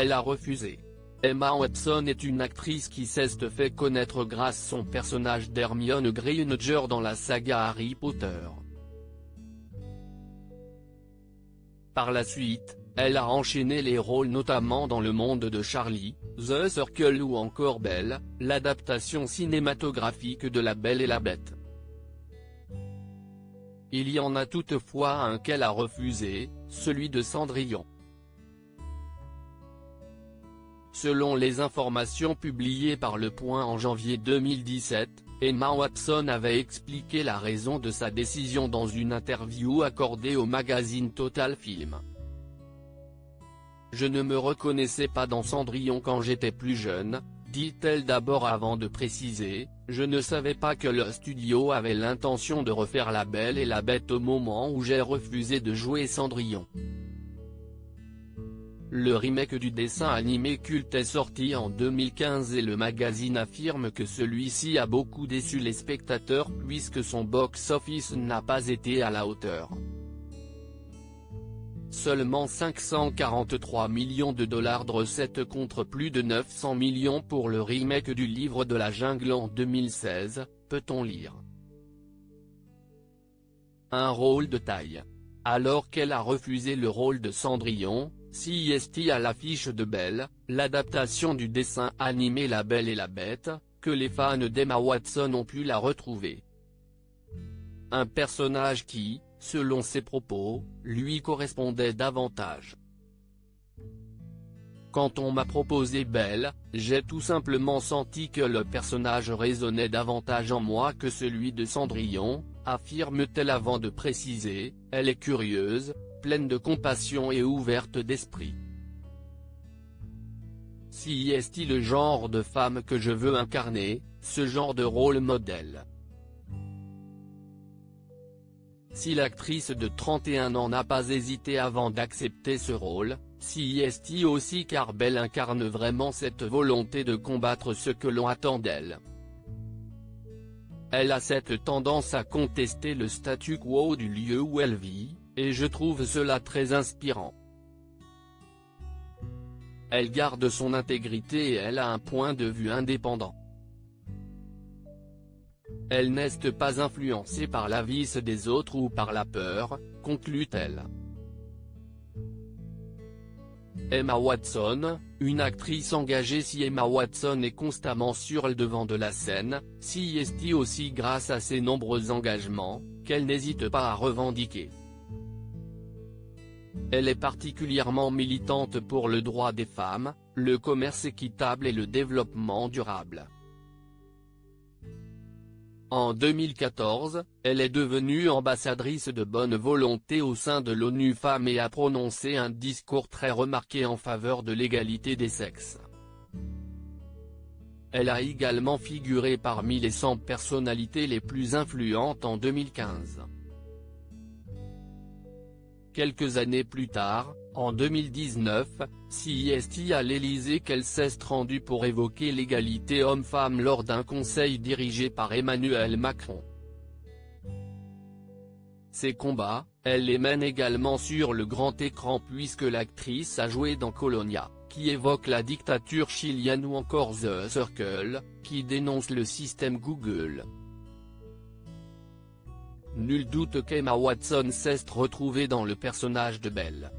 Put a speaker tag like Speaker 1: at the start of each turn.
Speaker 1: elle a refusé. Emma Watson est une actrice qui s'est fait connaître grâce son personnage d'Hermione Granger dans la saga Harry Potter. Par la suite, elle a enchaîné les rôles notamment dans Le Monde de Charlie, The Circle ou encore Belle, l'adaptation cinématographique de La Belle et la Bête. Il y en a toutefois un qu'elle a refusé, celui de Cendrillon. Selon les informations publiées par Le Point en janvier 2017, Emma Watson avait expliqué la raison de sa décision dans une interview accordée au magazine Total Film. Je ne me reconnaissais pas dans Cendrillon quand j'étais plus jeune, dit-elle d'abord avant de préciser, je ne savais pas que le studio avait l'intention de refaire La Belle et la Bête au moment où j'ai refusé de jouer Cendrillon. Le remake du dessin animé culte est sorti en 2015 et le magazine affirme que celui-ci a beaucoup déçu les spectateurs puisque son box-office n'a pas été à la hauteur. Seulement 543 millions de recettes contre plus de 900 millions pour le remake du Livre de la Jungle en 2016, peut-on lire. Un rôle de taille. Alors qu'elle a refusé le rôle de Cendrillon, CST à l'affiche de Belle, l'adaptation du dessin animé La Belle et la Bête, que les fans d'Emma Watson ont pu la retrouver. Un personnage qui, selon ses propos, lui correspondait davantage. Quand on m'a proposé Belle, j'ai tout simplement senti que le personnage résonnait davantage en moi que celui de Cendrillon, affirme-t-elle avant de préciser, elle est curieuse, pleine de compassion et ouverte d'esprit. Si est-il le genre de femme que je veux incarner, ce genre de rôle modèle. Si l'actrice de 31 ans n'a pas hésité avant d'accepter ce rôle, si est-il aussi car Belle incarne vraiment cette volonté de combattre ce que l'on attend d'elle. Elle a cette tendance à contester le statu quo du lieu où elle vit, et je trouve cela très inspirant. Elle garde son intégrité et elle a un point de vue indépendant. Elle n'est pas influencée par la vice des autres ou par la peur, conclut-elle. Emma Watson, une actrice engagée. Si Emma Watson est constamment sur le devant de la scène, si est aussi grâce à ses nombreux engagements, qu'elle n'hésite pas à revendiquer. Elle est particulièrement militante pour le droit des femmes, le commerce équitable et le développement durable. En 2014, elle est devenue ambassadrice de bonne volonté au sein de l'ONU Femmes et a prononcé un discours très remarqué en faveur de l'égalité des sexes. Elle a également figuré parmi les 100 personnalités les plus influentes en 2015. Quelques années plus tard, en 2019, CST à l'Élysée qu'elle s'est rendue pour évoquer l'égalité homme-femme lors d'un conseil dirigé par Emmanuel Macron. Ces combats, elle les mène également sur le grand écran puisque l'actrice a joué dans Colonia, qui évoque la dictature chilienne ou encore The Circle, qui dénonce le système Google. Nul doute qu'Emma Watson s'est retrouvée dans le personnage de Belle.